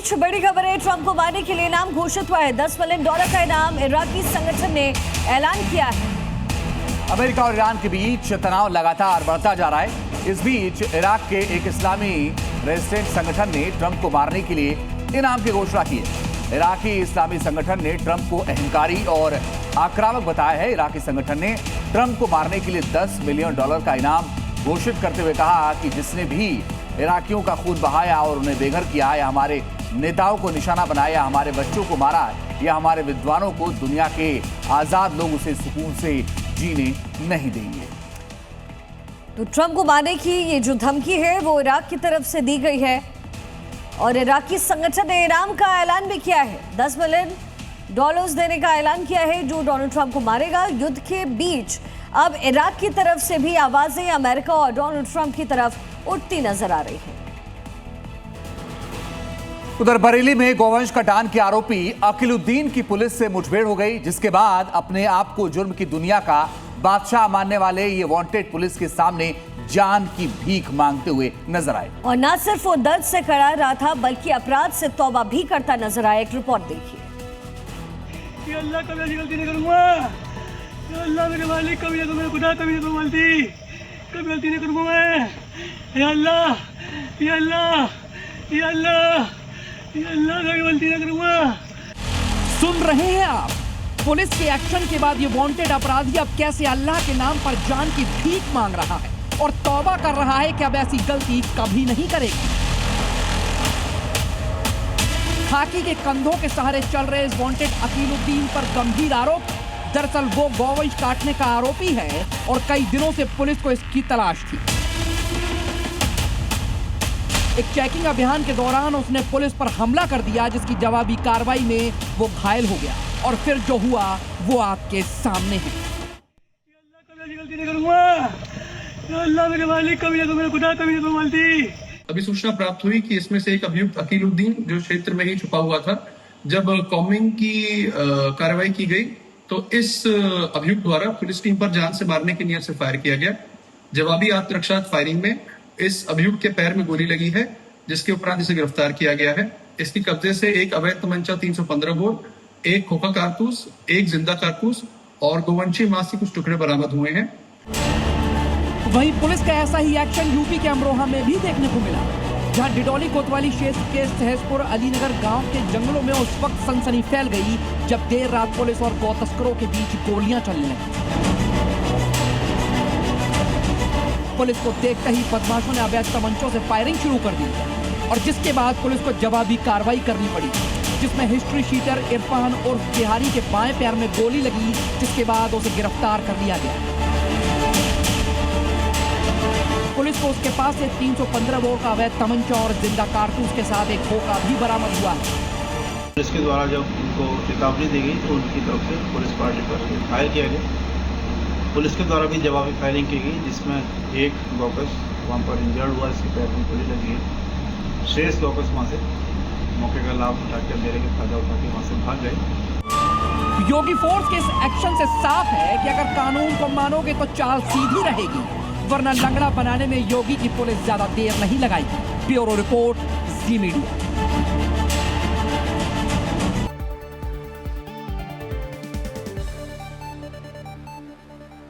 बीच बड़ी खबर है। ट्रंप को मारने के लिए इनाम घोषित हुआ है। $10 मिलियन का इनाम इराकी संगठन ने ऐलान किया है। अमेरिका और ईरान के बीच तनाव लगातार बढ़ता जा रहा है। इस बीच इराक के एक इस्लामी रेजिस्टेंट संगठन ने ट्रंप को मारने के लिए इनाम की घोषणा की है। इराकी इस्लामी संगठन ने ट्रंप को अहंकारी और आक्रामक बताया है। इराकी संगठन ने ट्रंप को मारने के लिए $10 मिलियन का इनाम घोषित करते हुए कहा कि जिसने भी इराकियों का खून बहाया और उन्हें बेघर किया, या हमारे नेताओं को निशाना बनाया, हमारे बच्चों को मारा, या हमारे विद्वानों को, दुनिया के आजाद लोग उसे सुकून से जीने नहीं देंगे। तो ट्रंप को मारने की ये जो धमकी है वो इराक की तरफ से दी गई है और इराकी संगठन ने इनाम का ऐलान भी किया है। $10 मिलियन देने का ऐलान किया है जो डोनाल्ड ट्रंप को मारेगा। युद्ध के बीच अब इराक की तरफ से भी आवाजें अमेरिका और डोनाल्ड ट्रंप की तरफ उठती नजर आ रही है। उधर बरेली में गौवंश कटान के आरोपी अकीलुद्दीन की पुलिस से मुठभेड़ हो गई, जिसके बाद अपने आप को जुर्म की दुनिया का बादशाह मानने वाले ये वांटेड पुलिस के सामने जान की भीख मांगते हुए नजर आए। और न सिर्फ वो दर्द से कड़ा रहा था बल्कि अपराध से तौबा भी करता नजर आया। एक रिपोर्ट देखिए। अल्लाह कभी ऐसी गलती नहीं करूंगा। अल्लाह मेरे मालिक, कभी तो मेरे खुदा, कभी तो गलती, कभी गलती नहीं करूंगा मैं। या अल्लाह, या अल्लाह, या अल्लाह, या अल्लाह, कभी गलती नहीं करूंगा। सुन रहे हैं आप, पुलिस के एक्शन के बाद ये वांटेड अपराधी अब कैसे अल्लाह के नाम पर जान की भीख मांग रहा है और तौबा कर रहा है कि अब ऐसी गलती कभी नहीं करेगा। खाकी के कंधों के सहारे चल रहे इस वांटेड अकीलुद्दीन पर गंभीर आरोप। दरअसल वो गौवंश काटने का आरोपी है और कई दिनों से पुलिस को इसकी तलाश थी। एक चेकिंग अभियान के दौरान उसने पुलिस पर हमला कर दिया, जिसकी जवाबी कार्रवाई में वो घायल हो गया और फिर जो हुआ वो आपके सामने है। अल्लाह कभी ऐसी गलती नहीं करूंगा। अल्लाह मेरे मालिक, कभी तो मेरे खुदा, कभी तो गलती। अभी सूचना प्राप्त हुई कि इसमें से एक अभियुक्त अकीलुद्दीन जो क्षेत्र में ही छुपा हुआ था, जब कॉम्बिंग की कार्रवाई की गई तो इस अभियुक्त द्वारा पुलिस टीम पर जान से मारने की नियत से फायर किया गया। जवाबी आत्मरक्षा फायरिंग में इस अभियुक्त के पैर में गोली लगी है, जिसके उपरांत इसे गिरफ्तार किया गया है। इसकी कब्जे से एक अवैध तमंचा 315 बोर, एक खोखा कारतूस, एक जिंदा कारतूस और गोवंशी मांस के कुछ टुकड़े बरामद हुए हैं। वहीं पुलिस का ऐसा ही एक्शन यूपी के अमरोहा में भी देखने को मिला, जहां डिडौली कोतवाली क्षेत्र के सहसपुर अलीनगर गांव के जंगलों में उस वक्त सनसनी फैल गई जब देर रात पुलिस और गौ तस्करों के बीच गोलियां चलने लगी। पुलिस को देखते ही बदमाशों ने अवैध तमंचों से फायरिंग शुरू कर दी और जिसके बाद पुलिस को जवाबी कार्रवाई करनी पड़ी, जिसमें हिस्ट्री शीटर इरफान उर्फ बिहारी के बाएं पैर में गोली लगी, जिसके बाद उसे गिरफ्तार कर लिया गया। पुलिस को उसके पास से 315 बोर का अवैध तमंचा और जिंदा कारतूस के साथ एक खोखा भी बरामद हुआ। पुलिस के द्वारा जब उनको रिकवरी दी गई तो उनकी तरफ से पुलिस पार्टी पर फायर किया गया। पुलिस के द्वारा भी जवाबी फायरिंग की गई, जिसमें एक गौकस वहाँ पर इंजर्ड हुआ, इसके पैर में गोली लगी है। शेष गौकस वहाँ से मौके का लाभ उठाकर, अंधेरे का फायदा उठा के वहाँ से भाग गए। योगी फोर्स के इस एक्शन से साफ है कि अगर कानून को मानोगे तो चाल सीधी रहेगी, वरना लंगड़ा बनाने में योगी की पुलिस ज्यादा देर नहीं लगाएगी। ब्यूरो रिपोर्ट, जी मीडिया।